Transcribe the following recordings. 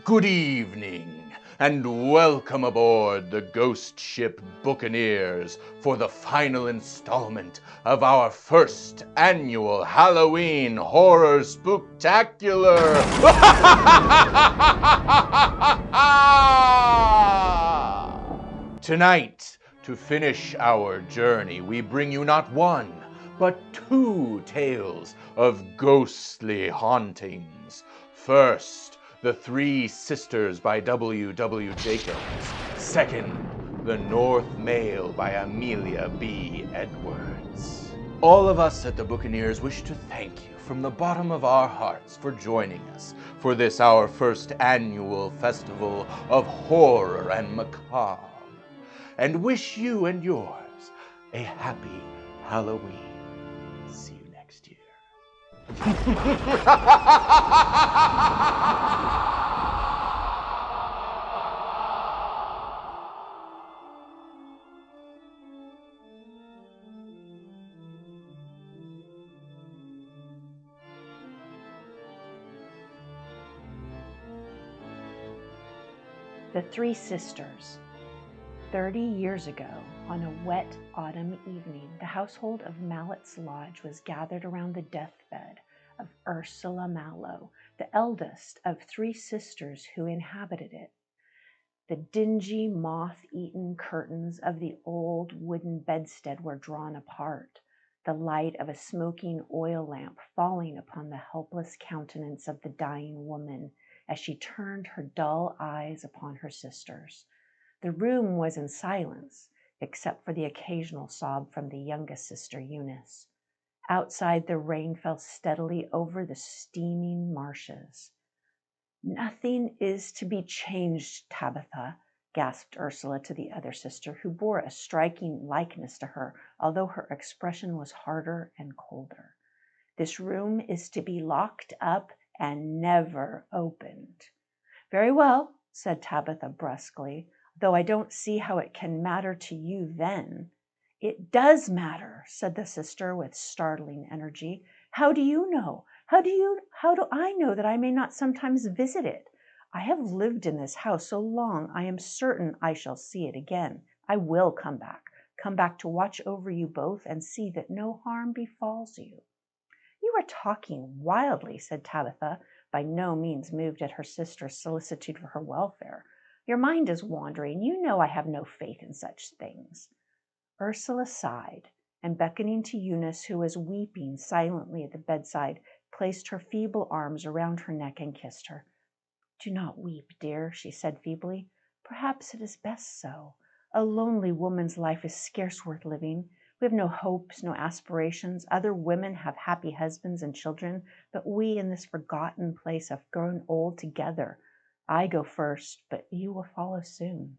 Good evening, and welcome aboard the Ghost Ship Buccaneers for the final installment of our first annual Halloween Horror Spooktacular. Tonight, to finish our journey, we bring you not one, but two tales of ghostly hauntings. First, The Three Sisters by W. Jacobs. Second, The North Mail by Amelia B. Edwards. All of us at the Buccaneers wish to thank you from the bottom of our hearts for joining us for this our first annual festival of horror and macabre, and wish you and yours a happy Halloween. See you next year. The Three Sisters. 30 years ago, on a wet autumn evening, the household of Mallett's Lodge was gathered around the deathbed of Ursula Mallow, the eldest of three sisters who inhabited it. The dingy, moth-eaten curtains of the old wooden bedstead were drawn apart, the light of a smoking oil lamp falling upon the helpless countenance of the dying woman as she turned her dull eyes upon her sisters. The room was in silence, except for the occasional sob from the youngest sister, Eunice. Outside, the rain fell steadily over the steaming marshes. "Nothing is to be changed, Tabitha," gasped Ursula to the other sister, who bore a striking likeness to her, although her expression was harder and colder. "This room is to be locked up and never opened." "Very well," said Tabitha brusquely, "though I don't see how it can matter to you then." "It does matter," said the sister with startling energy. "How do you know? How do I know that I may not sometimes visit it? I have lived in this house so long I am certain I shall see it again. I will come back to watch over you both and see that no harm befalls you." "You are talking wildly," said Tabitha, by no means moved at her sister's solicitude for her welfare. "Your mind is wandering. You know I have no faith in such things." Ursula sighed, and beckoning to Eunice, who was weeping silently at the bedside, placed her feeble arms around her neck and kissed her. "Do not weep, dear," she said feebly. "Perhaps it is best so. A lonely woman's life is scarce worth living. We have no hopes, no aspirations. Other women have happy husbands and children, but we in this forgotten place have grown old together. I go first, but you will follow soon."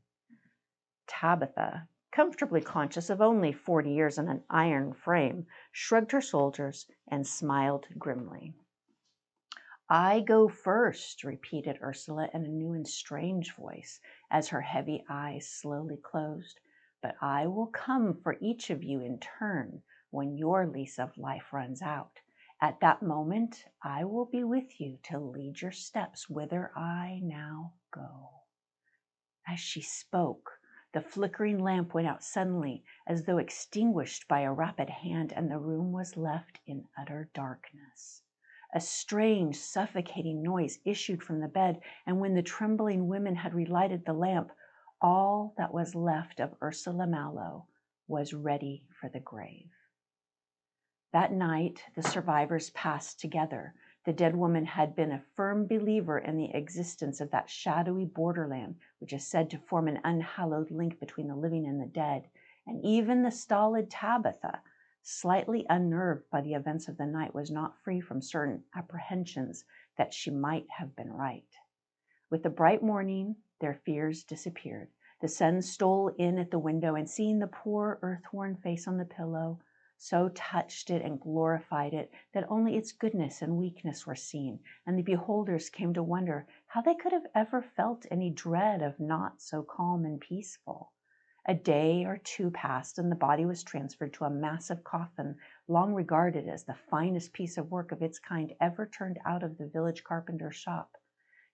Tabitha, comfortably conscious of only 40 years in an iron frame, shrugged her shoulders and smiled grimly. "I go first," repeated Ursula in a new and strange voice, as her heavy eyes slowly closed. "But I will come for each of you in turn when your lease of life runs out. At that moment, I will be with you to lead your steps whither I now go." As she spoke, the flickering lamp went out suddenly, as though extinguished by a rapid hand, and the room was left in utter darkness. A strange, suffocating noise issued from the bed, and when the trembling women had relighted the lamp, all that was left of Ursula Mallow was ready for the grave. That night the survivors passed together. The dead woman had been a firm believer in the existence of that shadowy borderland which is said to form an unhallowed link between the living and the dead, and even the stolid Tabitha, slightly unnerved by the events of the night, was not free from certain apprehensions that she might have been right. With the bright morning, their fears disappeared. The sun stole in at the window, and seeing the poor earth-worn face on the pillow, so touched it and glorified it that only its goodness and weakness were seen, and the beholders came to wonder how they could have ever felt any dread of naught so calm and peaceful. A day or two passed, and the body was transferred to a massive coffin, long regarded as the finest piece of work of its kind ever turned out of the village carpenter's shop.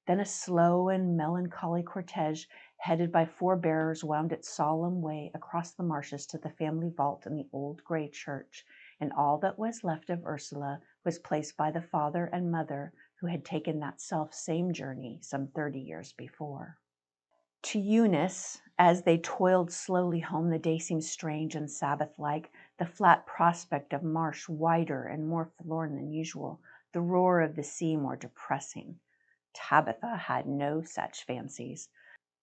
Then a slow and melancholy cortege, headed by 4 bearers, wound its solemn way across the marshes to the family vault in the old gray church, and all that was left of Ursula was placed by the father and mother who had taken that self-same journey some 30 years before. To Eunice, as they toiled slowly home, the day seemed strange and Sabbath-like, the flat prospect of marsh wider and more forlorn than usual, the roar of the sea more depressing. Tabitha had no such fancies.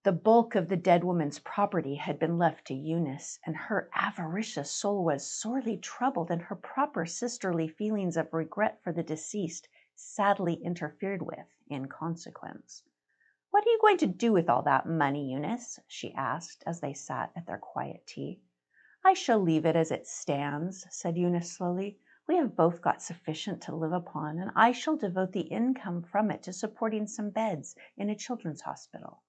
The bulk of the dead woman's property had been left to Eunice, and her avaricious soul was sorely troubled, and her proper sisterly feelings of regret for the deceased sadly interfered with in consequence. "What are you going to do with all that money, Eunice?" she asked as they sat at their quiet tea. "I shall leave it as it stands," said Eunice slowly. "We have both got sufficient to live upon, and I shall devote the income from it to supporting some beds in a children's hospital."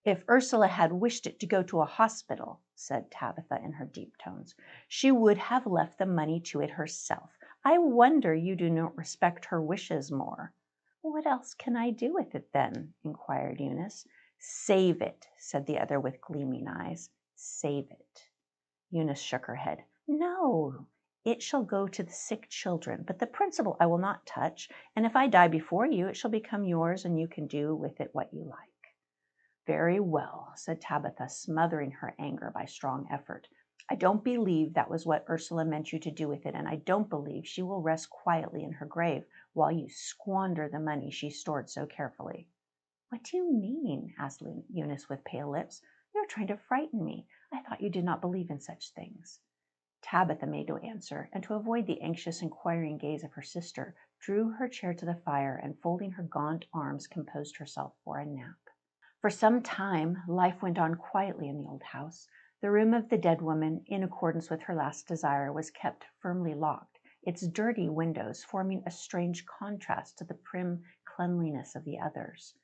"If Ursula had wished it to go to a hospital," said Tabitha in her deep tones, "she would have left the money to it herself. I wonder you do not respect her wishes more." "What else can I do with it then?" inquired Eunice. "Save it," said the other with gleaming eyes. "Save it." Eunice shook her head. "No, it shall go to the sick children, but the principal I will not touch, and if I die before you, it shall become yours, and you can do with it what you like." "Very well," said Tabitha, smothering her anger by strong effort. "I don't believe that was what Ursula meant you to do with it, and I don't believe she will rest quietly in her grave while you squander the money she stored so carefully." "What do you mean?" asked Eunice with pale lips. "You're trying to frighten me. I thought you did not believe in such things." Tabitha made no answer, and to avoid the anxious, inquiring gaze of her sister, drew her chair to the fire and, folding her gaunt arms, composed herself for a nap. For some time life went on quietly in the old house. The room of the dead woman, in accordance with her last desire, was kept firmly locked, its dirty windows forming a strange contrast to the prim cleanliness of the others.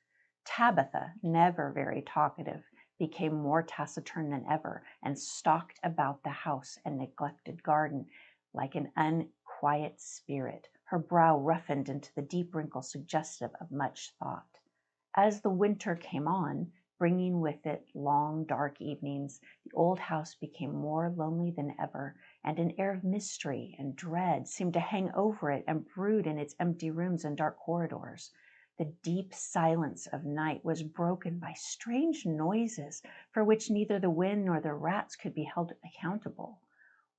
Tabitha, never very talkative, became more taciturn than ever, and stalked about the house and neglected garden like an unquiet spirit, her brow roughened into the deep wrinkles suggestive of much thought. As the winter came on, bringing with it long, dark evenings, the old house became more lonely than ever, and an air of mystery and dread seemed to hang over it and brood in its empty rooms and dark corridors. The deep silence of night was broken by strange noises for which neither the wind nor the rats could be held accountable.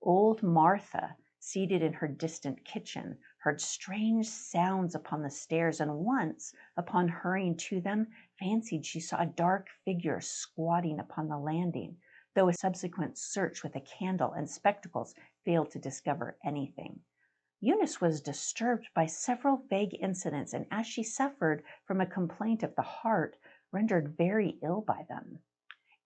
Old Martha, seated in her distant kitchen, heard strange sounds upon the stairs, and once, upon hurrying to them, fancied she saw a dark figure squatting upon the landing, though a subsequent search with a candle and spectacles failed to discover anything. Eunice was disturbed by several vague incidents, and as she suffered from a complaint of the heart, rendered very ill by them.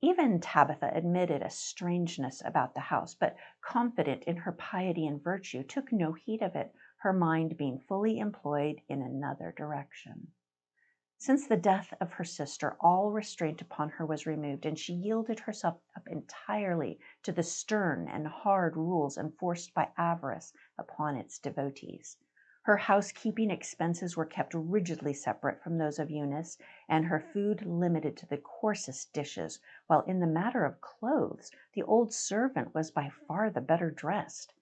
Even Tabitha admitted a strangeness about the house, but, confident in her piety and virtue, took no heed of it, her mind being fully employed in another direction. Since the death of her sister, all restraint upon her was removed, and she yielded herself up entirely to the stern and hard rules enforced by avarice upon its devotees. Her housekeeping expenses were kept rigidly separate from those of Eunice, and her food limited to the coarsest dishes, while in the matter of clothes, the old servant was by far the better dressed.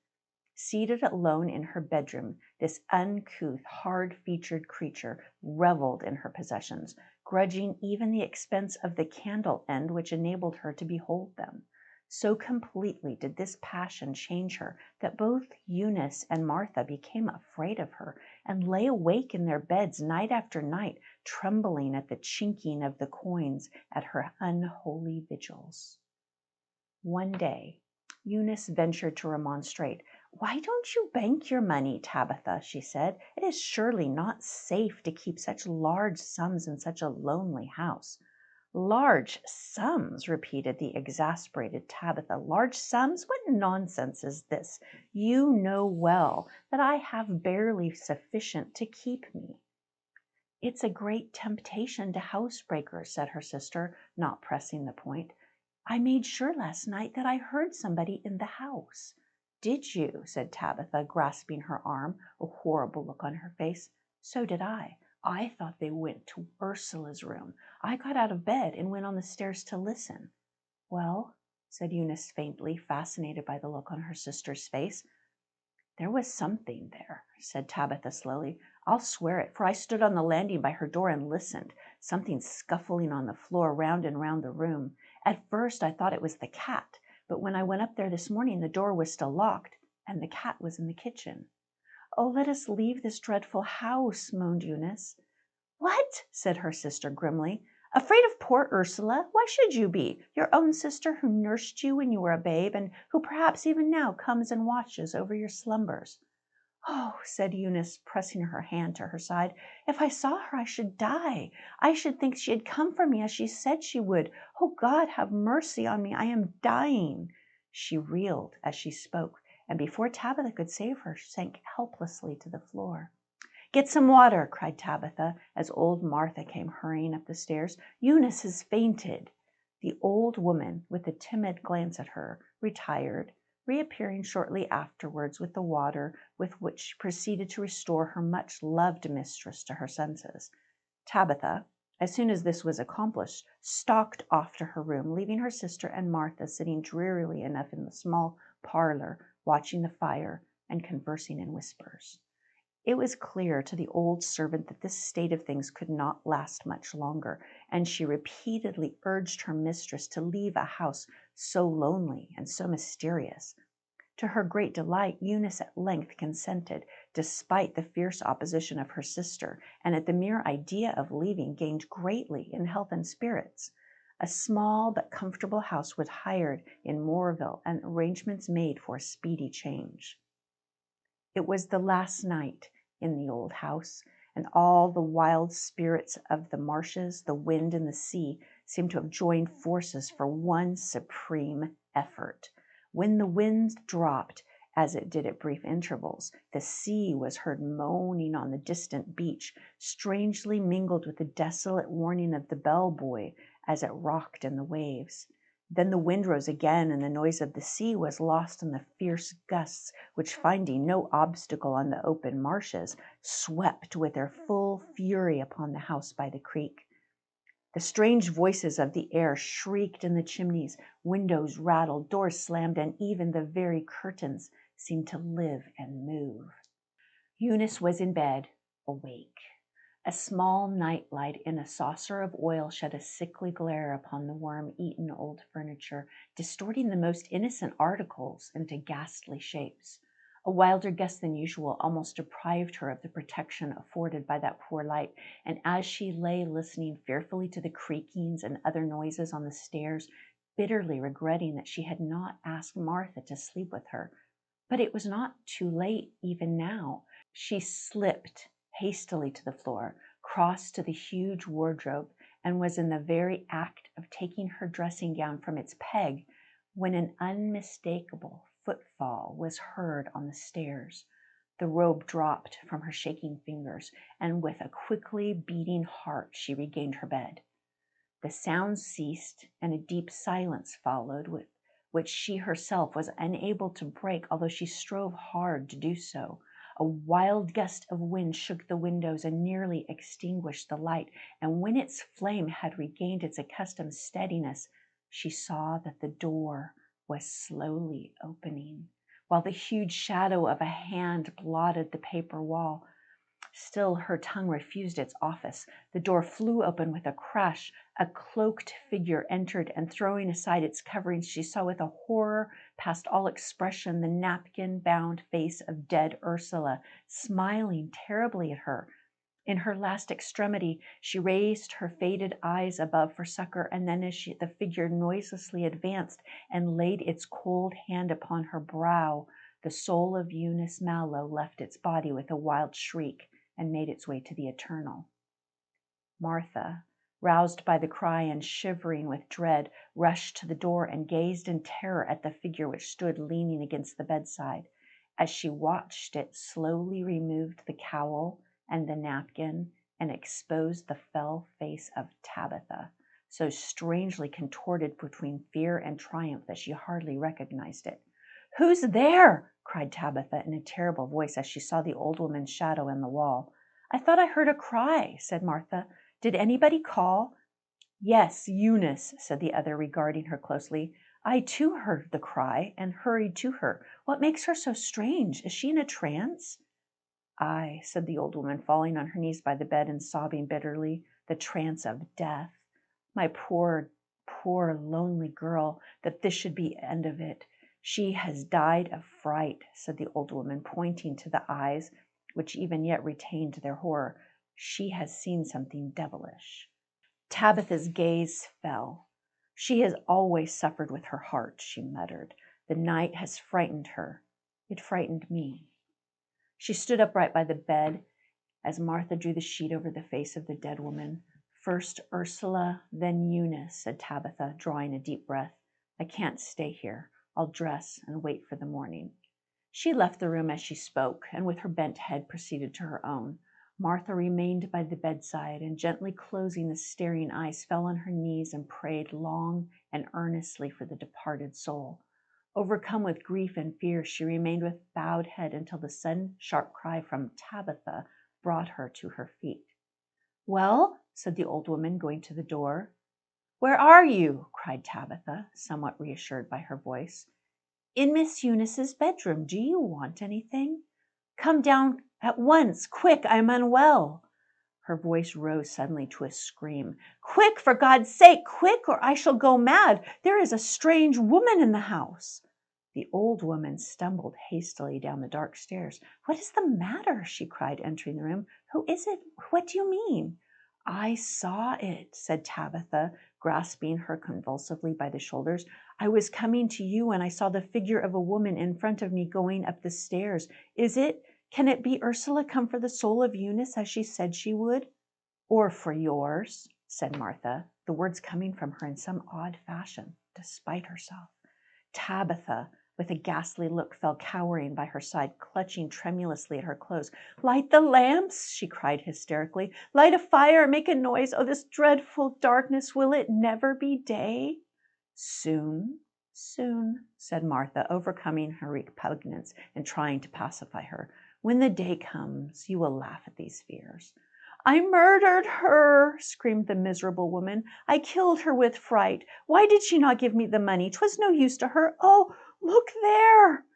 Seated alone in her bedroom, this uncouth, hard-featured creature reveled in her possessions, grudging even the expense of the candle end which enabled her to behold them. So completely did this passion change her that both Eunice and Martha became afraid of her, and lay awake in their beds night after night, trembling at the chinking of the coins at her unholy vigils. One day Eunice ventured to remonstrate. "Why don't you bank your money, Tabitha?" she said. "It is surely not safe to keep such large sums in such a lonely house." "Large sums," repeated the exasperated Tabitha. "Large sums? What nonsense is this? You know well that I have barely sufficient to keep me." "It's a great temptation to housebreakers," said her sister, not pressing the point. "I made sure last night that I heard somebody in the house." "Did you?" said Tabitha, grasping her arm, a horrible look on her face. "So did I. I thought they went to Ursula's room. I got out of bed and went on the stairs to listen." "Well," said Eunice faintly, fascinated by the look on her sister's face. "There was something there," said Tabitha slowly. "I'll swear it, for I stood on the landing by her door and listened. Something scuffling on the floor round and round the room. At first I thought it was the cat, but when I went up there this morning the door was still locked, and the cat was in the kitchen." "Oh, let us leave this dreadful house," moaned Eunice. "What?" said her sister grimly. "Afraid of poor Ursula? Why should you be? Your own sister who nursed you when you were a babe, and who perhaps even now comes and watches over your slumbers." "Oh," said Eunice, pressing her hand to her side, "if I saw her I should die. I should think she had come for me as she said she would. Oh, God, have mercy on me. I am dying." She reeled as she spoke, and before Tabitha could save her, sank helplessly to the floor. "Get some water," cried Tabitha, as old Martha came hurrying up the stairs. "Eunice has fainted." The old woman, with a timid glance at her, retired, reappearing shortly afterwards with the water, with which she proceeded to restore her much-loved mistress to her senses. Tabitha, as soon as this was accomplished, stalked off to her room, leaving her sister and Martha sitting drearily enough in the small parlor, watching the fire and conversing in whispers. It was clear to the old servant that this state of things could not last much longer, and she repeatedly urged her mistress to leave a house so lonely and so mysterious. To her great delight, Eunice at length consented, despite the fierce opposition of her sister, and at the mere idea of leaving gained greatly in health and spirits. A small but comfortable house was hired in Moorville, and arrangements made for a speedy change. It was the last night in the old house, and all the wild spirits of the marshes, the wind, and the sea seemed to have joined forces for one supreme effort. When the wind dropped, as it did at brief intervals, the sea was heard moaning on the distant beach, strangely mingled with the desolate warning of the bellbuoy as it rocked in the waves. Then the wind rose again, and the noise of the sea was lost in the fierce gusts which, finding no obstacle on the open marshes, swept with their full fury upon the house by the creek. The strange voices of the air shrieked in the chimneys, windows rattled, doors slammed, and even the very curtains seemed to live and move. Eunice was in bed, awake. A small night light in a saucer of oil shed a sickly glare upon the worm-eaten old furniture, distorting the most innocent articles into ghastly shapes. A wilder gust than usual almost deprived her of the protection afforded by that poor light, and as she lay listening fearfully to the creakings and other noises on the stairs, bitterly regretting that she had not asked Martha to sleep with her. But it was not too late even now. She slipped hastily to the floor, crossed to the huge wardrobe, and was in the very act of taking her dressing gown from its peg when an unmistakable footfall was heard on the stairs. The robe dropped from her shaking fingers, and with a quickly beating heart she regained her bed. The sounds ceased, and a deep silence followed, which she herself was unable to break, although she strove hard to do so. A wild gust of wind shook the windows and nearly extinguished the light, and when its flame had regained its accustomed steadiness, she saw that the door was slowly opening, while the huge shadow of a hand blotted the paper wall. Still her tongue refused its office. The door flew open with a crash. A cloaked figure entered, and throwing aside its coverings, she saw with a horror past all expression the napkin-bound face of dead Ursula, smiling terribly at her. In her last extremity, she raised her faded eyes above for succor, and then as the figure noiselessly advanced and laid its cold hand upon her brow, the soul of Eunice Mallow left its body with a wild shriek and made its way to the eternal. Martha, roused by the cry and shivering with dread, rushed to the door and gazed in terror at the figure which stood leaning against the bedside. As she watched it slowly removed the cowl and the napkin and exposed the fell face of Tabitha, so strangely contorted between fear and triumph that she hardly recognized it. "Who's there?" cried Tabitha in a terrible voice as she saw the old woman's shadow in the wall. I thought I heard a cry, said Martha. Did anybody call? Yes, Eunice, said the other, regarding her closely. I too heard the cry and hurried to her. What makes her so strange? Is she in a trance? Aye, said the old woman, falling on her knees by the bed and sobbing bitterly, the trance of death. My poor, poor, lonely girl, that this should be the end of it. She has died of fright, said the old woman, pointing to the eyes, which even yet retained their horror. She has seen something devilish. Tabitha's gaze fell. She has always suffered with her heart, she muttered. The night has frightened her. It frightened me. She stood upright by the bed as Martha drew the sheet over the face of the dead woman. First Ursula, then Eunice, said Tabitha, drawing a deep breath. I can't stay here. I'll dress and wait for the morning. She left the room as she spoke, and with her bent head proceeded to her own. Martha remained by the bedside, and gently closing the staring eyes, fell on her knees and prayed long and earnestly for the departed soul. Overcome with grief and fear, she remained with bowed head until the sudden sharp cry from Tabitha brought her to her feet. Well, said the old woman, going to the door. Where are you? Cried Tabitha, somewhat reassured by her voice. In Miss Eunice's bedroom. Do you want anything? Come down at once. Quick, I am unwell. Her voice rose suddenly to a scream. Quick, for God's sake, quick, or I shall go mad. There is a strange woman in the house. The old woman stumbled hastily down the dark stairs. What is the matter? She cried, entering the room. Who is it? What do you mean? I saw it, said Tabitha, grasping her convulsively by the shoulders. I was coming to you and I saw the figure of a woman in front of me going up the stairs. Can it be Ursula come for the soul of Eunice as she said she would? Or for yours, said Martha, the words coming from her in some odd fashion, despite herself. Tabitha, with a ghastly look, fell cowering by her side, clutching tremulously at her clothes. Light the lamps, she cried hysterically. Light a fire, make a noise. Oh, this dreadful darkness, will it never be day? Soon, soon, said Martha, overcoming her repugnance and trying to pacify her. When the day comes, you will laugh at these fears. I murdered her, screamed the miserable woman. I killed her with fright. Why did she not give me the money? 'Twas no use to her. Oh, look there!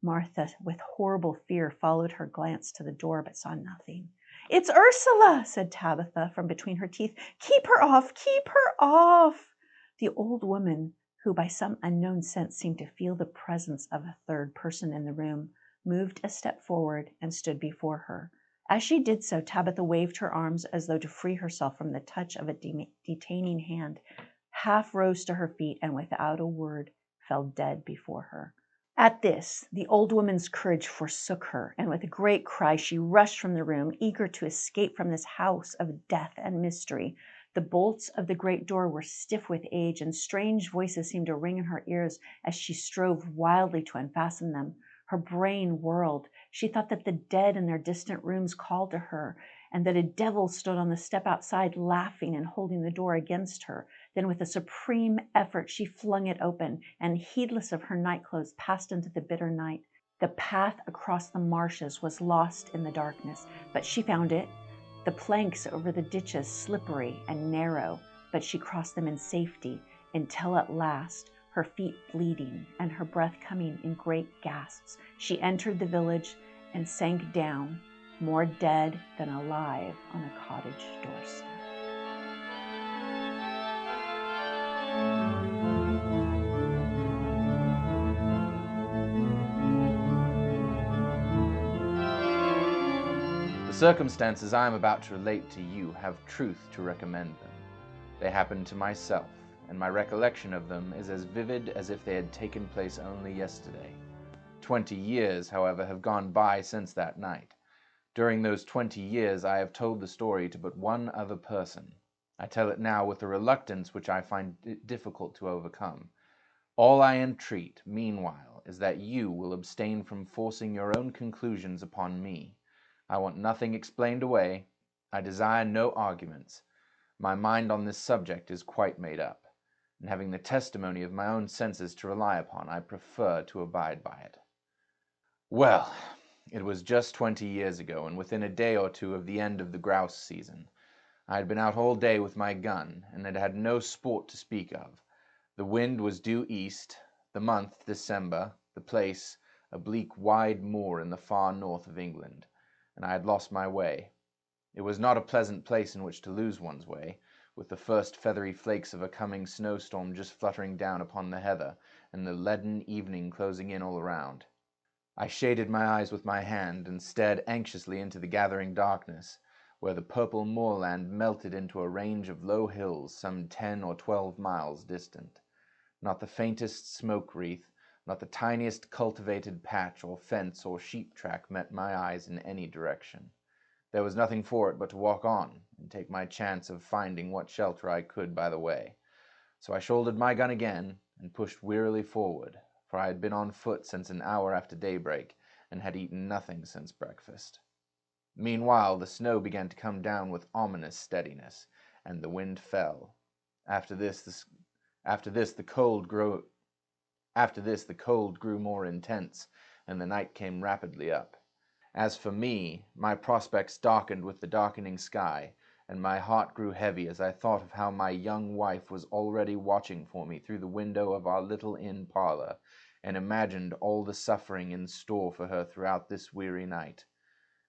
Martha, with horrible fear, followed her glance to the door, but saw nothing. It's Ursula, said Tabitha from between her teeth. Keep her off, keep her off. The old woman, who by some unknown sense seemed to feel the presence of a third person in the room, moved a step forward and stood before her. As she did so, Tabitha waved her arms as though to free herself from the touch of a detaining hand, half rose to her feet, and without a word fell dead before her. At this, the old woman's courage forsook her, and with a great cry she rushed from the room, eager to escape from this house of death and mystery. The bolts of the great door were stiff with age, and strange voices seemed to ring in her ears as she strove wildly to unfasten them. Her brain whirled. She thought that the dead in their distant rooms called to her, and that a devil stood on the step outside laughing and holding the door against her. Then with a supreme effort she flung it open, and heedless of her nightclothes passed into the bitter night. The path across the marshes was lost in the darkness, but she found it. The planks over the ditches slippery and narrow, but she crossed them in safety, until at last, her feet bleeding and her breath coming in great gasps, she entered the village and sank down, more dead than alive, on a cottage doorstep. The circumstances I am about to relate to you have truth to recommend them. They happened to myself, and my recollection of them is as vivid as if they had taken place only yesterday. 20 years, however, have gone by since that night. During those 20 years I have told the story to but one other person. I tell it now with a reluctance which I find difficult to overcome. All I entreat, meanwhile, is that you will abstain from forcing your own conclusions upon me. I want nothing explained away. I desire no arguments. My mind on this subject is quite made up, and having the testimony of my own senses to rely upon, I prefer to abide by it. Well, It was just 20 years ago, and within a day or two of the end of the grouse season. I had been out all day with my gun, and had had no sport to speak of. The wind was due east, the month December, the place a bleak wide moor in the far north of England, and I had lost my way. It was not a pleasant place in which to lose one's way, with the first feathery flakes of a coming snowstorm just fluttering down upon the heather, and the leaden evening closing in all around. I shaded my eyes with my hand, and stared anxiously into the gathering darkness, where the purple moorland melted into a range of low hills some 10 or 12 miles distant. Not the faintest smoke wreath, not the tiniest cultivated patch or fence or sheep track met my eyes in any direction. There was nothing for it but to walk on, and take my chance of finding what shelter I could by the way. So I shouldered my gun again, and pushed wearily forward, for I had been on foot since an hour after daybreak, and had eaten nothing since breakfast. Meanwhile the snow began to come down with ominous steadiness, and the wind fell. After this the cold grew more intense, and the night came rapidly up. As for me, my prospects darkened with the darkening sky, and my heart grew heavy as I thought of how my young wife was already watching for me through the window of our little inn parlor, and imagined all the suffering in store for her throughout this weary night.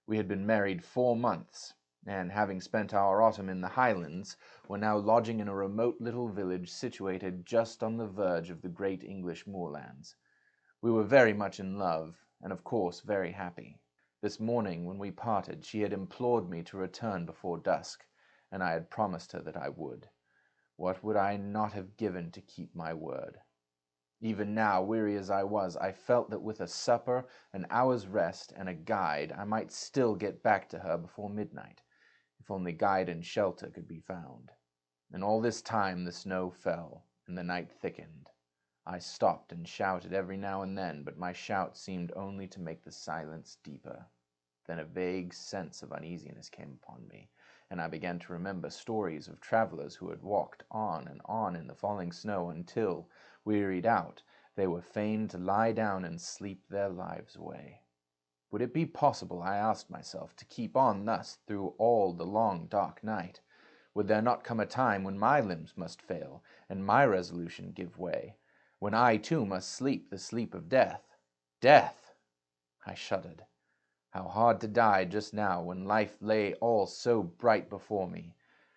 We had been married 4 months, and having spent our autumn in the Highlands, were now lodging in a remote little village situated just on the verge of the great English moorlands. We were very much in love, and of course very happy. This morning, when we parted, she had implored me to return before dusk, and I had promised her that I would. What would I not have given to keep my word? Even now, weary as I was, I felt that with a supper, an hour's rest, and a guide, I might still get back to her before midnight, if only guide and shelter could be found. And all this time the snow fell, and the night thickened. I stopped and shouted every now and then, but my shout seemed only to make the silence deeper. Then a vague sense of uneasiness came upon me, and I began to remember stories of travelers who had walked on and on in the falling snow until, wearied out, they were fain to lie down and sleep their lives away. Would it be possible, I asked myself, to keep on thus through all the long dark night? Would there not come a time when my limbs must fail, and my resolution give way, when I too must sleep the sleep of death? Death! I shuddered. How hard to die just now, when life lay all so bright before me.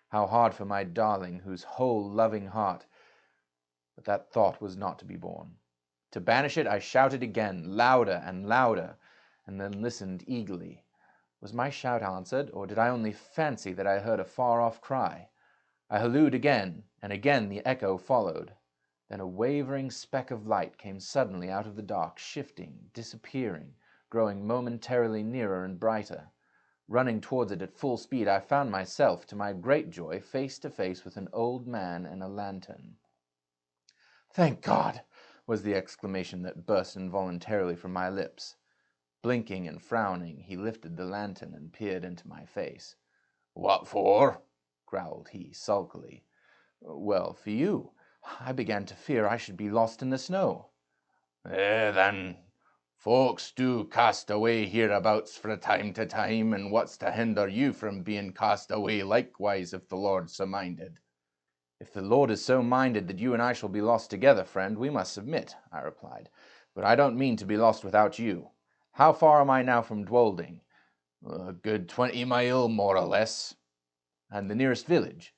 How hard for my darling, whose whole loving heart— But that thought was not to be borne. To banish it, I shouted again, louder and louder, and then listened eagerly. Was my shout answered, or did I only fancy that I heard a far-off cry? I hallooed again, and again the echo followed. Then a wavering speck of light came suddenly out of the dark, shifting, disappearing, growing momentarily nearer and brighter. Running towards it at full speed, I found myself, to my great joy, face to face with an old man and a lantern. "Thank God!" was the exclamation that burst involuntarily from my lips. Blinking and frowning, he lifted the lantern and peered into my face. "What for?" growled he, sulkily. "Well, for you. I began to fear I should be lost in the snow." Then, folks do cast away hereabouts fra time to time, and what's to hinder you from being cast away likewise, if the Lord's so minded?" "If the Lord is so minded that you and I shall be lost together, friend, we must submit," I replied. "But I don't mean to be lost without you. How far am I now from Dwolding?" "A good 20 mile, more or less." "And the nearest village?"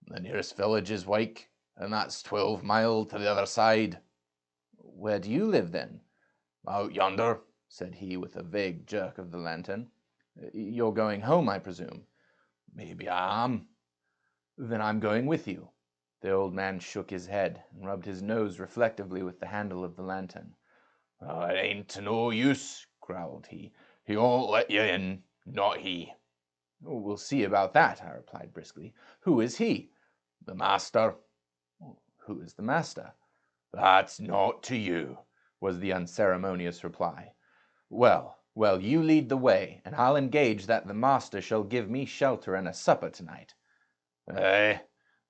"The nearest village is Wyke, and that's 12 mile to the other side." "Where do you live, then?" "Out yonder," said he, with a vague jerk of the lantern. "You're going home, I presume?" "Maybe I am." "Then I'm going with you." The old man shook his head, and rubbed his nose reflectively with the handle of the lantern. "It ain't to no use," growled he. "He won't let you in, not he." "We'll see about that," I replied briskly. "Who is he?" "The master." "Who is the master?" "That's not to you," was the unceremonious reply. Well, you lead the way, and I'll engage that the master shall give me shelter and a supper tonight."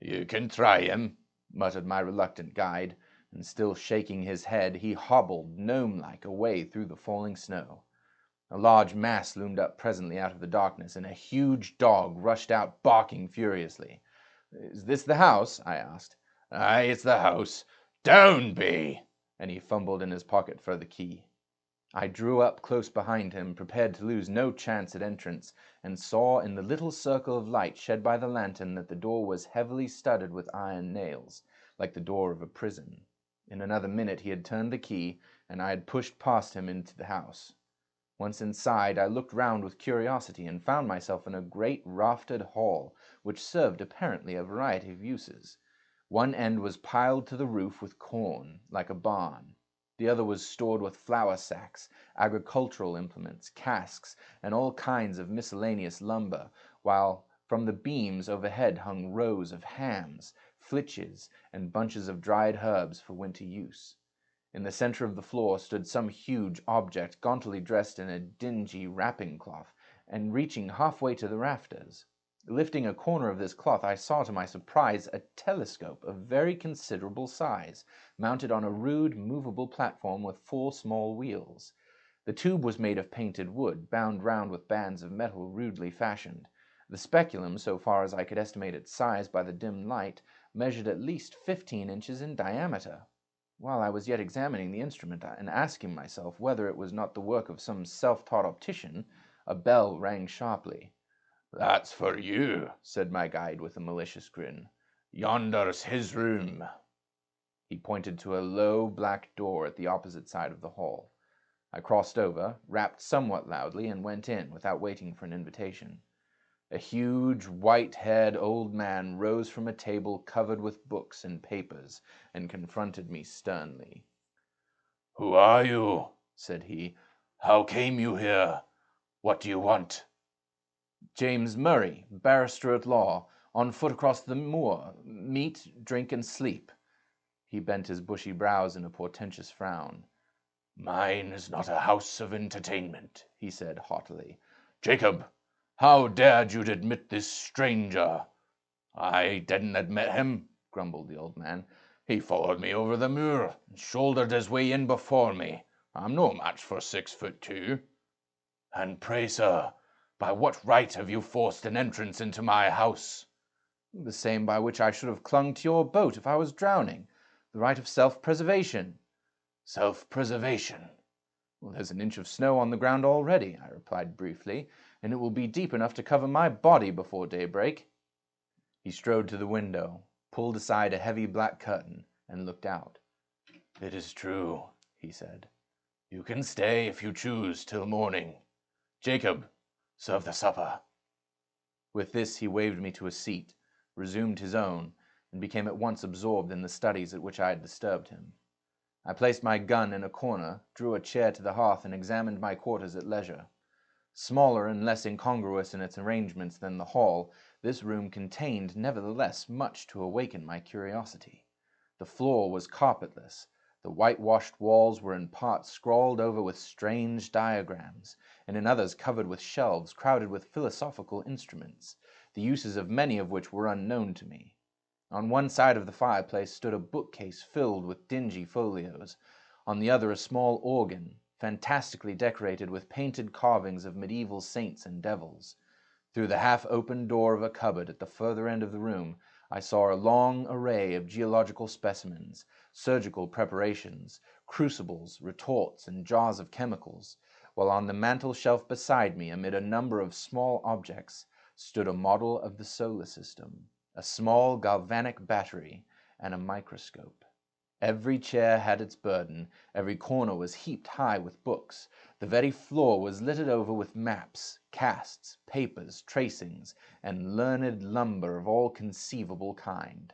You can try him," muttered my reluctant guide, and still shaking his head, he hobbled, gnome-like, away through the falling snow. A large mass loomed up presently out of the darkness, and a huge dog rushed out barking furiously. "Is this the house?" I asked. "Aye, it's the house. Down be!" And he fumbled in his pocket for the key. I drew up close behind him, prepared to lose no chance at entrance, and saw in the little circle of light shed by the lantern that the door was heavily studded with iron nails, like the door of a prison. In another minute he had turned the key, and I had pushed past him into the house. Once inside, I looked round with curiosity and found myself in a great raftered hall, which served apparently a variety of uses. One end was piled to the roof with corn, like a barn. The other was stored with flour sacks, agricultural implements, casks, and all kinds of miscellaneous lumber, while from the beams overhead hung rows of hams, flitches, and bunches of dried herbs for winter use. In the center of the floor stood some huge object, gauntily dressed in a dingy wrapping cloth, and reaching halfway to the rafters. Lifting a corner of this cloth, I saw to my surprise a telescope of very considerable size, mounted on a rude movable platform with 4 small wheels. The tube was made of painted wood, bound round with bands of metal rudely fashioned. The speculum, so far as I could estimate its size by the dim light, measured at least 15 inches in diameter. While I was yet examining the instrument and asking myself whether it was not the work of some self-taught optician, a bell rang sharply. "That's for you," said my guide with a malicious grin. "Yonder's his room." He pointed to a low black door at the opposite side of the hall. I crossed over, rapped somewhat loudly, and went in without waiting for an invitation. A huge, white-haired old man rose from a table covered with books and papers and confronted me sternly. "Who are you?" said he. "How came you here? What do you want?" "James Murray, barrister at law, on foot across the moor. Meat, drink, and sleep." He bent his bushy brows in a portentous frown. "Mine is not a house of entertainment," he said haughtily. "Jacob, how dared you admit this stranger?" "I didn't admit him," grumbled the old man. "He followed me over the moor and shouldered his way in before me. I'm no match for 6'2". "And pray, sir, by what right have you forced an entrance into my house?" "The same by which I should have clung to your boat if I was drowning. The right of self-preservation." "Self-preservation?" "There's an inch of snow on the ground already," I replied briefly, "and it will be deep enough to cover my body before daybreak." He strode to the window, pulled aside a heavy black curtain, and looked out. "It is true," he said. "You can stay, if you choose, till morning. Jacob, serve the supper." With this he waved me to a seat, resumed his own, and became at once absorbed in the studies at which I had disturbed him. I placed my gun in a corner, drew a chair to the hearth, and examined my quarters at leisure. Smaller and less incongruous in its arrangements than the hall, this room contained, nevertheless, much to awaken my curiosity. The floor was carpetless. The whitewashed walls were in parts scrawled over with strange diagrams, and in others covered with shelves crowded with philosophical instruments, the uses of many of which were unknown to me. On one side of the fireplace stood a bookcase filled with dingy folios, on the other a small organ, fantastically decorated with painted carvings of medieval saints and devils. Through the half-open door of a cupboard at the further end of the room, I saw a long array of geological specimens, surgical preparations, crucibles, retorts, and jars of chemicals, while on the mantel-shelf beside me, amid a number of small objects, stood a model of the solar system, a small galvanic battery, and a microscope. Every chair had its burden, every corner was heaped high with books, the very floor was littered over with maps, casts, papers, tracings, and learned lumber of all conceivable kind.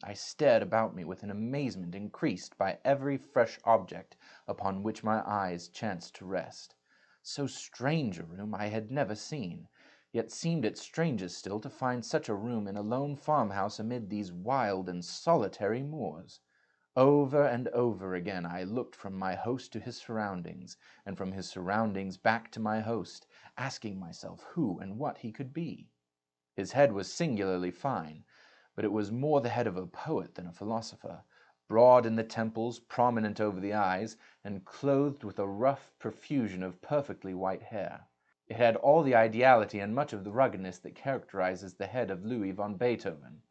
I stared about me with an amazement increased by every fresh object upon which my eyes chanced to rest. So strange a room I had never seen, yet seemed it stranger still to find such a room in a lone farmhouse amid these wild and solitary moors. Over and over again I looked from my host to his surroundings, and from his surroundings back to my host, asking myself who and what he could be. His head was singularly fine, but it was more the head of a poet than a philosopher, broad in the temples, prominent over the eyes, and clothed with a rough profusion of perfectly white hair. It had all the ideality and much of the ruggedness that characterizes the head of Louis von Beethoven.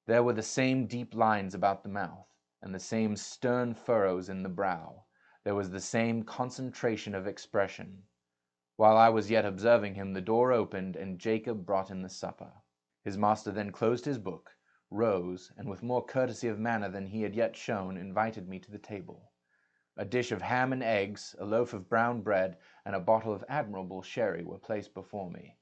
There were the same deep lines about the mouth, and the same stern furrows in the brow. There was the same concentration of expression. While I was yet observing him, the door opened, and Jacob brought in the supper. His master then closed his book, rose, and with more courtesy of manner than he had yet shown, invited me to the table. A dish of ham and eggs, a loaf of brown bread, and a bottle of admirable sherry were placed before me.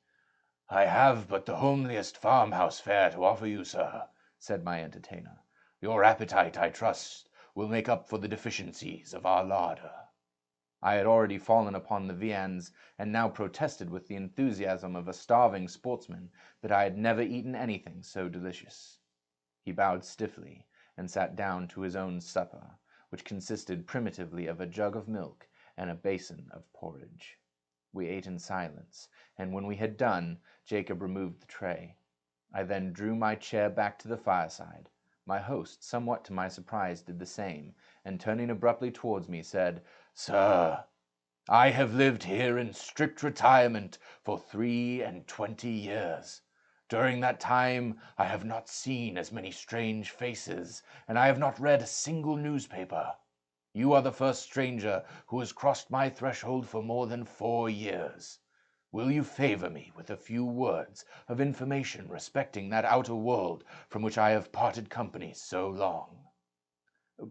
"I have but the homeliest farmhouse fare to offer you, sir," said my entertainer. "Your appetite, I trust, will make up for the deficiencies of our larder." I had already fallen upon the viands, and now protested with the enthusiasm of a starving sportsman that I had never eaten anything so delicious. He bowed stiffly, and sat down to his own supper, which consisted primitively of a jug of milk and a basin of porridge. We ate in silence, and when we had done, Jacob removed the tray. I then drew my chair back to the fireside. My host, somewhat to my surprise, did the same, and turning abruptly towards me, said, "Sir, I have lived here in strict retirement for 23 years. During that time I have not seen as many strange faces, and I have not read a single newspaper. You are the first stranger who has crossed my threshold for more than 4 years. Will you favor me with a few words of information respecting that outer world from which I have parted company so long?"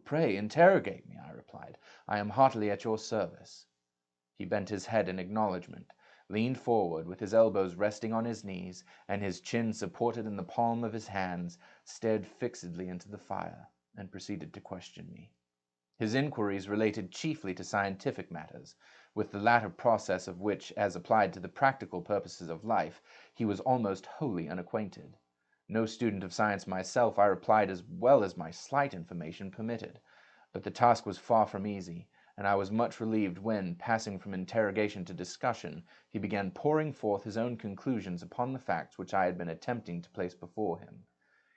"Pray interrogate me," I replied. "I am heartily at your service." He bent his head in acknowledgment, leaned forward with his elbows resting on his knees, and his chin supported in the palm of his hands, stared fixedly into the fire, and proceeded to question me. His inquiries related chiefly to scientific matters, with the latter process of which, as applied to the practical purposes of life, he was almost wholly unacquainted. No student of science myself, I replied as well as my slight information permitted, but the task was far from easy, and I was much relieved when, passing from interrogation to discussion, he began pouring forth his own conclusions upon the facts which I had been attempting to place before him.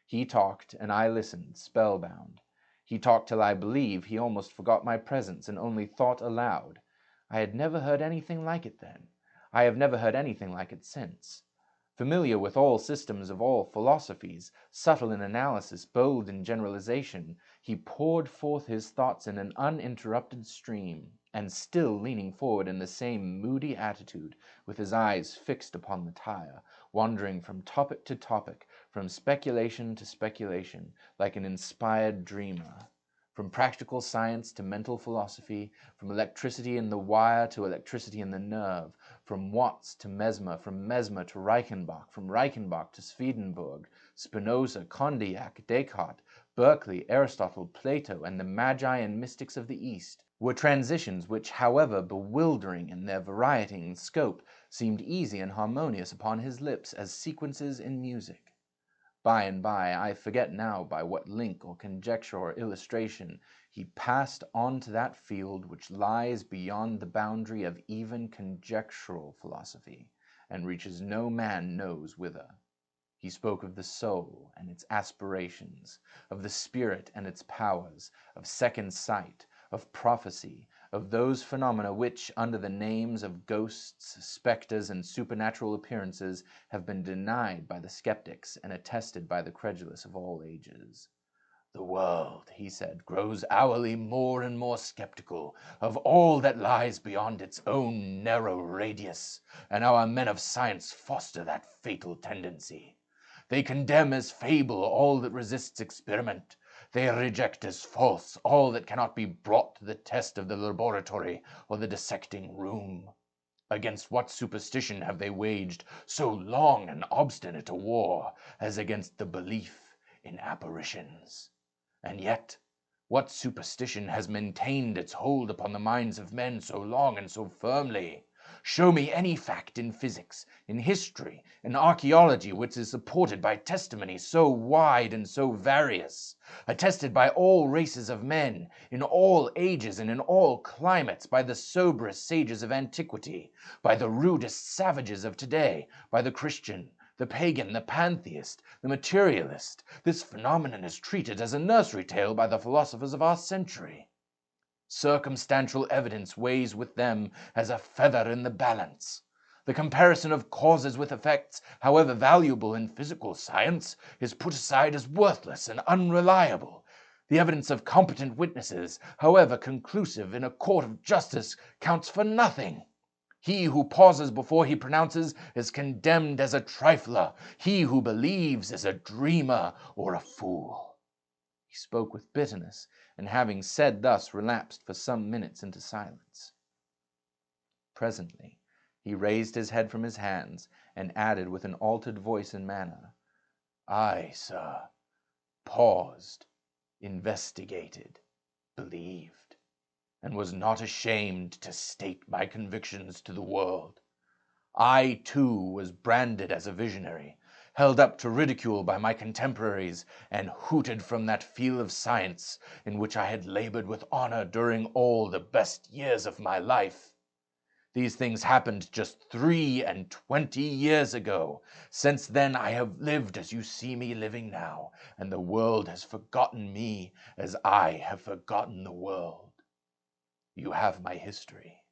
He talked, and I listened, spellbound. He talked till I believe he almost forgot my presence and only thought aloud. I had never heard anything like it then. I have never heard anything like it since. Familiar with all systems of all philosophies, subtle in analysis, bold in generalization, he poured forth his thoughts in an uninterrupted stream, and still leaning forward in the same moody attitude, with his eyes fixed upon the tire, wandering from topic to topic, from speculation to speculation, like an inspired dreamer. From practical science to mental philosophy, from electricity in the wire to electricity in the nerve, from Watts to Mesmer, from Mesmer to Reichenbach, from Reichenbach to Swedenborg, Spinoza, Condillac, Descartes, Berkeley, Aristotle, Plato, and the Magi and mystics of the East, were transitions which, however bewildering in their variety and scope, seemed easy and harmonious upon his lips as sequences in music. By and by, I forget now by what link or conjecture or illustration, he passed on to that field which lies beyond the boundary of even conjectural philosophy, and reaches no man knows whither. He spoke of the soul and its aspirations, of the spirit and its powers, of second sight, of prophecy, of those phenomena which, under the names of ghosts, spectres, and supernatural appearances, have been denied by the skeptics and attested by the credulous of all ages. "The world," he said, "grows hourly more and more skeptical of all that lies beyond its own narrow radius, and our men of science foster that fatal tendency. They condemn as fable all that resists experiment. They reject as false all that cannot be brought to the test of the laboratory or the dissecting room. Against what superstition have they waged so long and obstinate a war as against the belief in apparitions? And yet, what superstition has maintained its hold upon the minds of men so long and so firmly? Show me any fact in physics, in history, in archaeology, which is supported by testimony so wide and so various, attested by all races of men, in all ages and in all climates, by the soberest sages of antiquity, by the rudest savages of today, by the Christian, The pagan, the pantheist, the materialist. This phenomenon is treated as a nursery tale by the philosophers of our century. Circumstantial evidence weighs with them as a feather in the balance. The comparison of causes with effects, however valuable in physical science, is put aside as worthless and unreliable. The evidence of competent witnesses, however conclusive in a court of justice, counts for nothing. He who pauses before he pronounces is condemned as a trifler. He who believes is a dreamer or a fool. He spoke with bitterness, and having said thus, relapsed for some minutes into silence. Presently he raised his head from his hands, and added with an altered voice and manner, "I, sir, paused, investigated, believed, and was not ashamed to state my convictions to the world. I, too, was branded as a visionary, held up to ridicule by my contemporaries, and hooted from that field of science in which I had labored with honor during all the best years of my life. These things happened just 23 years ago. Since then I have lived as you see me living now, and the world has forgotten me as I have forgotten the world. You have my history."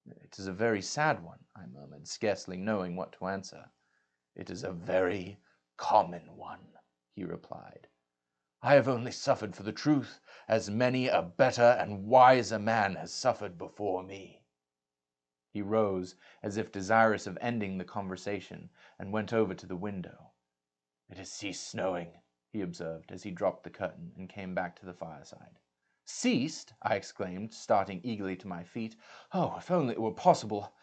"It is a very sad one," I murmured, scarcely knowing what to answer. "It is a very common one," he replied. "I have only suffered for the truth, as many a better and wiser man has suffered before me." He rose, as if desirous of ending the conversation, and went over to the window. "It has ceased snowing," he observed, as he dropped the curtain and came back to the fireside. "Ceased!" I exclaimed, starting eagerly to my feet. "Oh, if only it were possible!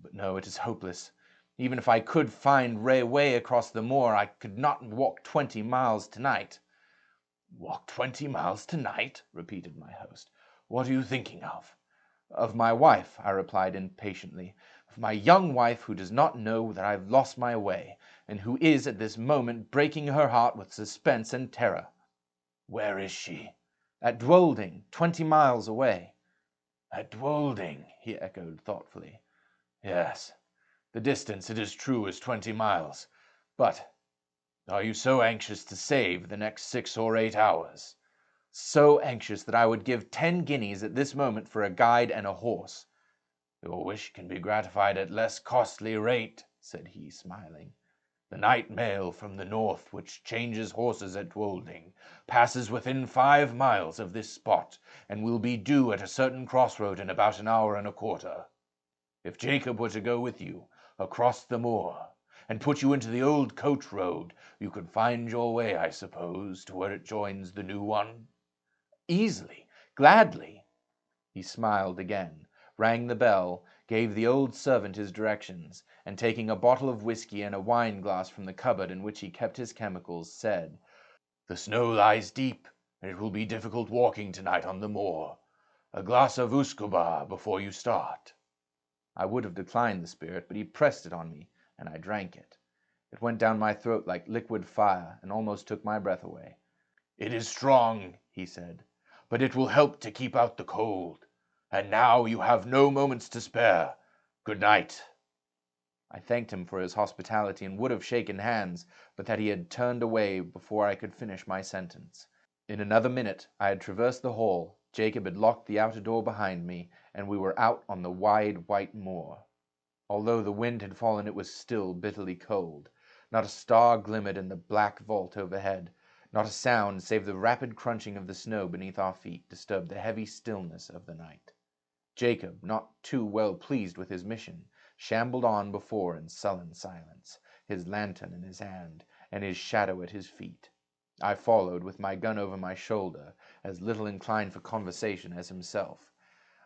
But no, it is hopeless. Even if I could find a way across the moor, I could not walk 20 miles tonight." "Walk 20 miles tonight?" repeated my host. "What are you thinking of?" "Of my wife," I replied impatiently. "Of my young wife, who does not know that I have lost my way, and who is at this moment breaking her heart with suspense and terror." "Where is she?" "At Dwolding, 20 miles away." "At Dwolding," he echoed thoughtfully. "Yes, the distance, it is true, is 20 miles. But are you so anxious to save the next 6 or 8 hours?" "So anxious that I would give 10 guineas at this moment for a guide and a horse." "Your wish can be gratified at less costly rate," said he, smiling. "The night mail from the north, which changes horses at Dwolding, passes within 5 miles of this spot, and will be due at a certain crossroad in about an hour and a quarter. If Jacob were to go with you across the moor, and put you into the old coach road, you could find your way, I suppose, to where it joins the new one?" "Easily, gladly." He smiled again, rang the bell, gave the old servant his directions, and taking a bottle of whiskey and a wine-glass from the cupboard in which he kept his chemicals, said, "The snow lies deep, and it will be difficult walking tonight on the moor. A glass of usquebaugh before you start." I would have declined the spirit, but he pressed it on me, and I drank it. It went down my throat like liquid fire, and almost took my breath away. "It is strong," he said, "but it will help to keep out the cold. And now you have no moments to spare. Good night." I thanked him for his hospitality, and would have shaken hands, but that he had turned away before I could finish my sentence. In another minute I had traversed the hall, Jacob had locked the outer door behind me, and we were out on the wide white moor. Although the wind had fallen, it was still bitterly cold. Not a star glimmered in the black vault overhead. Not a sound, save the rapid crunching of the snow beneath our feet, disturbed the heavy stillness of the night. Jacob, not too well pleased with his mission, shambled on before in sullen silence, his lantern in his hand, and his shadow at his feet. I followed, with my gun over my shoulder, as little inclined for conversation as himself.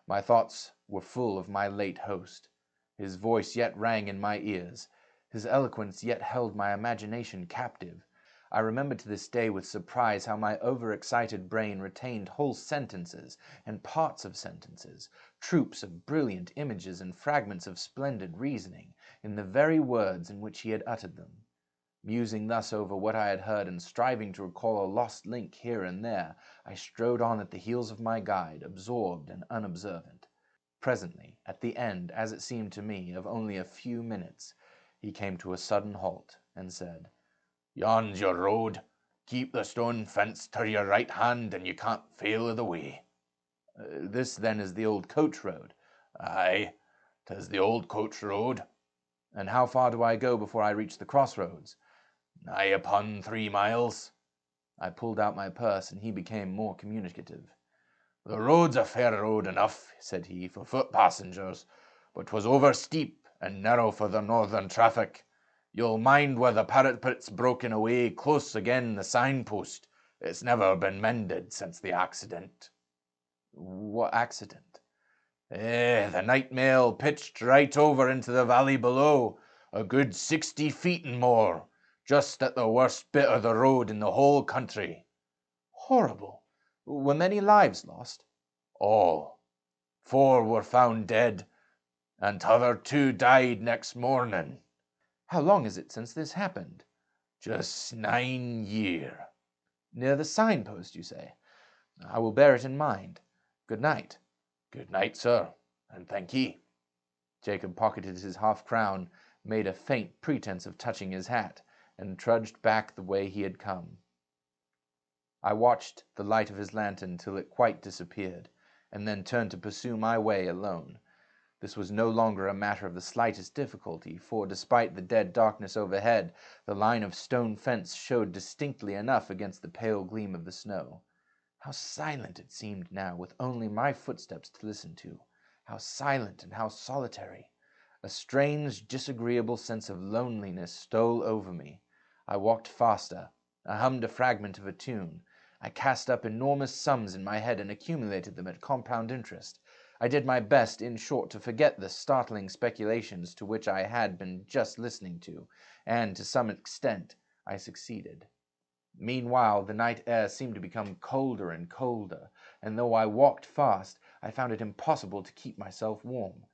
My thoughts were full of my late host. His voice yet rang in my ears. His eloquence yet held my imagination captive. I remember to this day with surprise how my overexcited brain retained whole sentences and parts of sentences, troops of brilliant images and fragments of splendid reasoning, in the very words in which he had uttered them. Musing thus over what I had heard, and striving to recall a lost link here and there, I strode on at the heels of my guide, absorbed and unobservant. Presently, at the end, as it seemed to me, of only a few minutes, He came to a sudden halt and said, "Yon's your road. Keep the stone fence to your right hand, and you can't fail of the way." This, then, is the old coach road." "Aye, 'tis the old coach road." "And how far do I go before I reach the crossroads?" "Nigh upon 3 miles." I pulled out my purse, and he became more communicative. "The road's a fair road enough," said he, "for foot passengers, but 'twas over steep and narrow for the northern traffic. You'll mind where the parapet's broken away close again the signpost. It's never been mended since the accident." "What accident?" The night mail pitched right over into the valley below, a good 60 feet and more, just at the worst bit of the road in the whole country." "Horrible! Were many lives lost?" "All. 4 were found dead, and t'other 2 died next morning." "How long is it since this happened?" "Just 9 year." "Near the signpost, you say? I will bear it in mind. Good night." "Good night, sir, and thank ye." Jacob pocketed his half-crown, made a faint pretense of touching his hat, and trudged back the way he had come. I watched the light of his lantern till it quite disappeared, and then turned to pursue my way alone. This was no longer a matter of the slightest difficulty, for, despite the dead darkness overhead, the line of stone fence showed distinctly enough against the pale gleam of the snow. How silent it seemed now, with only my footsteps to listen to! How silent and how solitary! A strange, disagreeable sense of loneliness stole over me. I walked faster. I hummed a fragment of a tune. I cast up enormous sums in my head and accumulated them at compound interest. I did my best, in short, to forget the startling speculations to which I had been just listening to, and, to some extent, I succeeded. Meanwhile, the night air seemed to become colder and colder, and though I walked fast, I found it impossible to keep myself warm.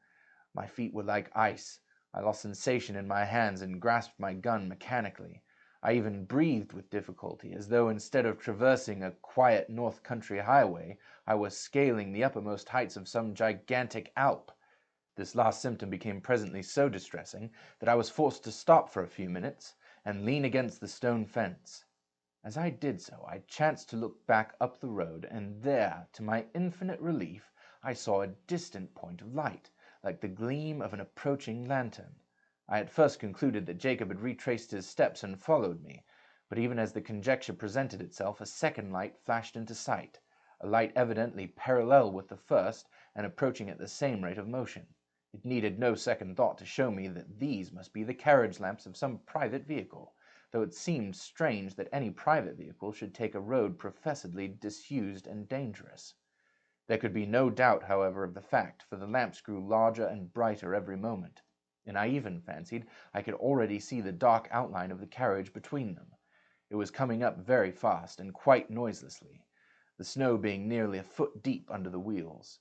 My feet were like ice. I lost sensation in my hands and grasped my gun mechanically. I even breathed with difficulty, as though instead of traversing a quiet north country highway, I was scaling the uppermost heights of some gigantic Alp. This last symptom became presently so distressing that I was forced to stop for a few minutes and lean against the stone fence. As I did so, I chanced to look back up the road, and there, to my infinite relief, I saw a distant point of light, like the gleam of an approaching lantern. I at first concluded that Jacob had retraced his steps and followed me, but even as the conjecture presented itself, a second light flashed into sight, a light evidently parallel with the first, and approaching at the same rate of motion. It needed no second thought to show me that these must be the carriage lamps of some private vehicle, though it seemed strange that any private vehicle should take a road professedly disused and dangerous. There could be no doubt, however, of the fact, for the lamps grew larger and brighter every moment, and I even fancied I could already see the dark outline of the carriage between them. It was coming up very fast and quite noiselessly, the snow being nearly a foot deep under the wheels.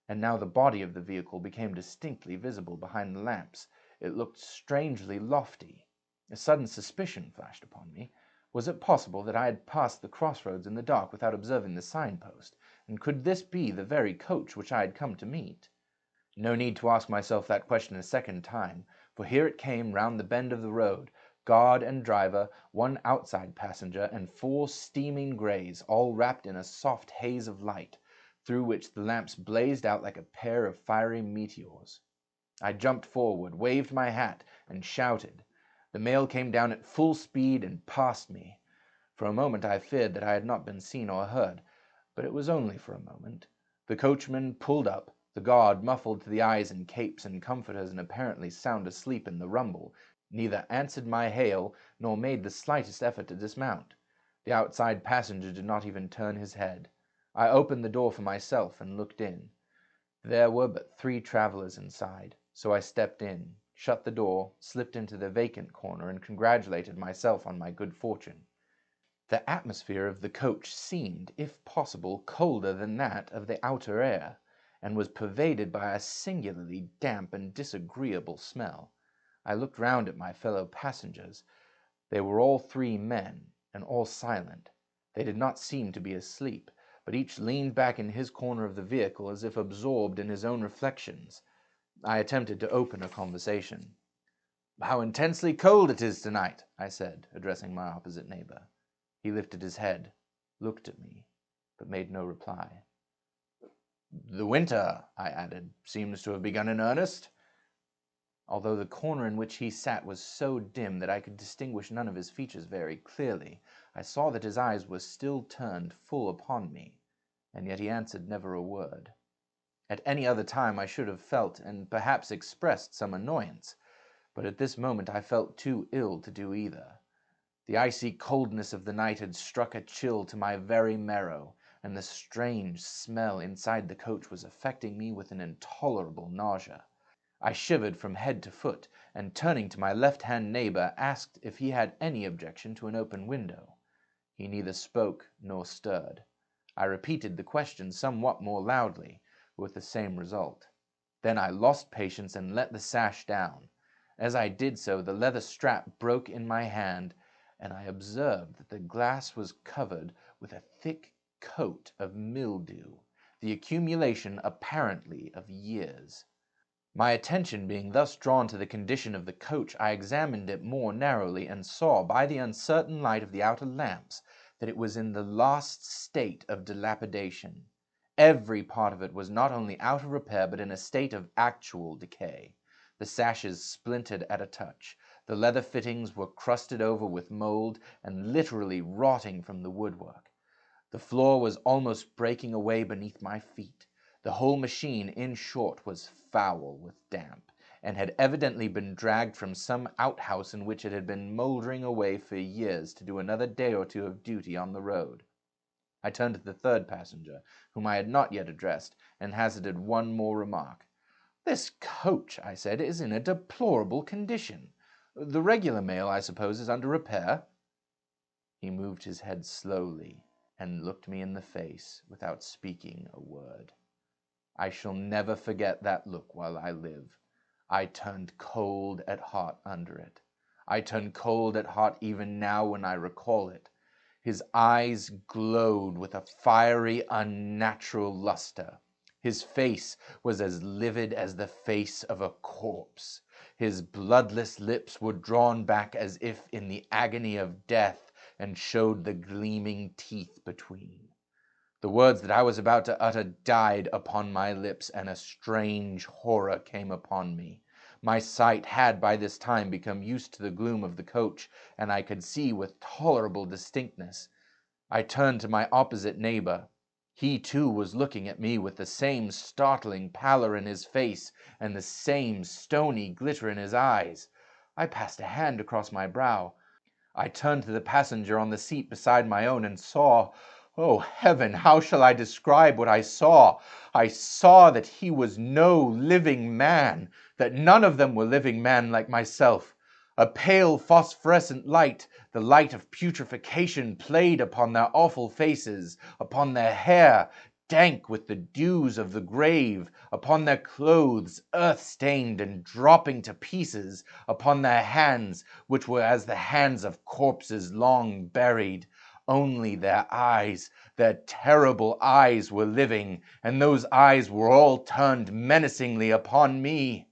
And now the body of the vehicle became distinctly visible behind the lamps. It looked strangely lofty. A sudden suspicion flashed upon me. Was it possible that I had passed the crossroads in the dark without observing the signpost, and could this be the very coach which I had come to meet? No need to ask myself that question a second time, for here it came round the bend of the road, guard and driver, 1 outside passenger, and 4 steaming greys, all wrapped in a soft haze of light, through which the lamps blazed out like a pair of fiery meteors. I jumped forward, waved my hat, and shouted. The mail came down at full speed and passed me. For a moment I feared that I had not been seen or heard, but it was only for a moment. The coachman pulled up. The guard, muffled to the eyes in capes and comforters and apparently sound asleep in the rumble, neither answered my hail nor made the slightest effort to dismount. The outside passenger did not even turn his head. I opened the door for myself and looked in. There were but 3 travelers inside, so I stepped in, shut the door, slipped into the vacant corner, and congratulated myself on my good fortune. The atmosphere of the coach seemed, if possible, colder than that of the outer air, and was pervaded by a singularly damp and disagreeable smell. I looked round at my fellow passengers. They were all 3 men, and all silent. They did not seem to be asleep, but each leaned back in his corner of the vehicle as if absorbed in his own reflections. I attempted to open a conversation. How intensely cold it is tonight, I said, addressing my opposite neighbor. He lifted his head, looked at me, but made no reply. The winter, I added, seems to have begun in earnest. Although the corner in which he sat was so dim that I could distinguish none of his features very clearly, I saw that his eyes were still turned full upon me, and yet he answered never a word. At any other time I should have felt and perhaps expressed some annoyance, but at this moment I felt too ill to do either. The icy coldness of the night had struck a chill to my very marrow, and the strange smell inside the coach was affecting me with an intolerable nausea. I shivered from head to foot, and turning to my left-hand neighbor, asked if he had any objection to an open window. He neither spoke nor stirred. I repeated the question somewhat more loudly, with the same result. Then I lost patience and let the sash down. As I did so, the leather strap broke in my hand, and I observed that the glass was covered with a thick coat of mildew, the accumulation apparently of years. My attention being thus drawn to the condition of the coach, I examined it more narrowly, and saw by the uncertain light of the outer lamps that it was in the last state of dilapidation. Every part of it was not only out of repair, but in a state of actual decay. The sashes splintered at a touch. The leather fittings were crusted over with mold and literally rotting from the woodwork. The floor was almost breaking away beneath my feet. The whole machine, in short, was foul with damp, and had evidently been dragged from some outhouse in which it had been mouldering away for years to do another day or two of duty on the road. I turned to the third passenger, whom I had not yet addressed, and hazarded one more remark. "This coach," I said, "is in a deplorable condition. The regular mail, I suppose, is under repair?" He moved his head slowly and looked me in the face without speaking a word. I shall never forget that look while I live. I turned cold at heart under it. I turn cold at heart even now when I recall it. His eyes glowed with a fiery, unnatural luster. His face was as livid as the face of a corpse. His bloodless lips were drawn back as if in the agony of death, and showed the gleaming teeth between. The words that I was about to utter died upon my lips, and a strange horror came upon me. My sight had by this time become used to the gloom of the coach, and I could see with tolerable distinctness. I turned to my opposite neighbor. He too was looking at me with the same startling pallor in his face and the same stony glitter in his eyes. I passed a hand across my brow. I turned to the passenger on the seat beside my own and saw— oh, heaven, how shall I describe what I saw? I saw that he was no living man, that none of them were living men like myself. A pale phosphorescent light, the light of putrefaction, played upon their awful faces, upon their hair, dank with the dews of the grave, upon their clothes, earth-stained and dropping to pieces, upon their hands, which were as the hands of corpses long buried. Only their eyes, their terrible eyes, were living, and those eyes were all turned menacingly upon me.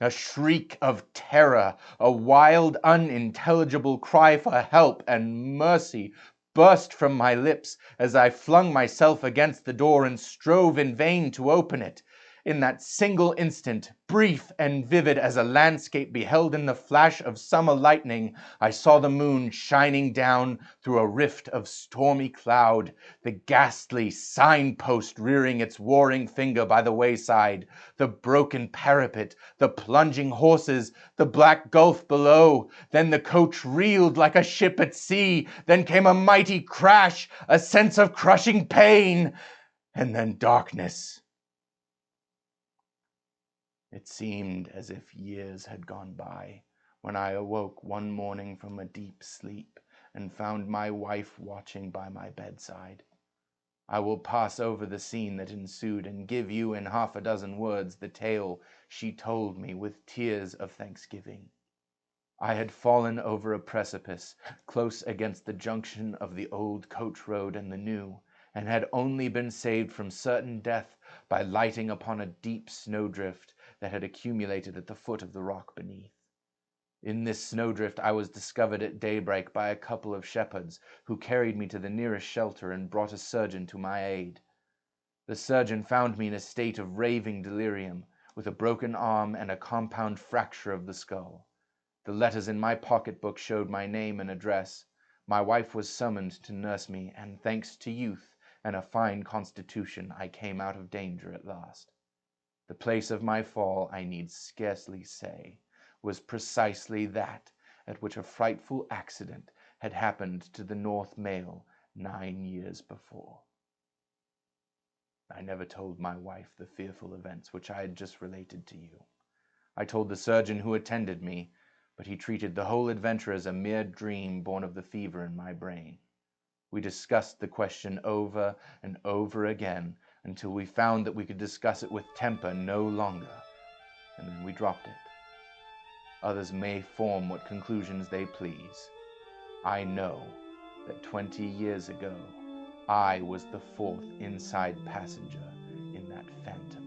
A shriek of terror, a wild, unintelligible cry for help and mercy burst from my lips as I flung myself against the door and strove in vain to open it. In that single instant, brief and vivid as a landscape beheld in the flash of summer lightning, I saw the moon shining down through a rift of stormy cloud, the ghastly signpost rearing its warring finger by the wayside, the broken parapet, the plunging horses, the black gulf below. Then the coach reeled like a ship at sea. Then came a mighty crash, a sense of crushing pain, and then darkness. It seemed as if years had gone by when I awoke one morning from a deep sleep and found my wife watching by my bedside. I will pass over the scene that ensued and give you in half a dozen words the tale she told me with tears of thanksgiving. I had fallen over a precipice close against the junction of the old coach road and the new, and had only been saved from certain death by lighting upon a deep snowdrift that had accumulated at the foot of the rock beneath. In this snowdrift I was discovered at daybreak by a couple of shepherds, who carried me to the nearest shelter and brought a surgeon to my aid. The surgeon found me in a state of raving delirium, with a broken arm and a compound fracture of the skull. The letters in my pocketbook showed my name and address. My wife was summoned to nurse me, and thanks to youth and a fine constitution, I came out of danger at last. The place of my fall, I need scarcely say, was precisely that at which a frightful accident had happened to the North Mail 9 years before. I never told my wife the fearful events which I had just related to you. I told the surgeon who attended me, but he treated the whole adventure as a mere dream born of the fever in my brain. We discussed the question over and over again until we found that we could discuss it with temper no longer, and then we dropped it. Others may form what conclusions they please. I know that 20 years ago, I was the fourth inside passenger in that phantom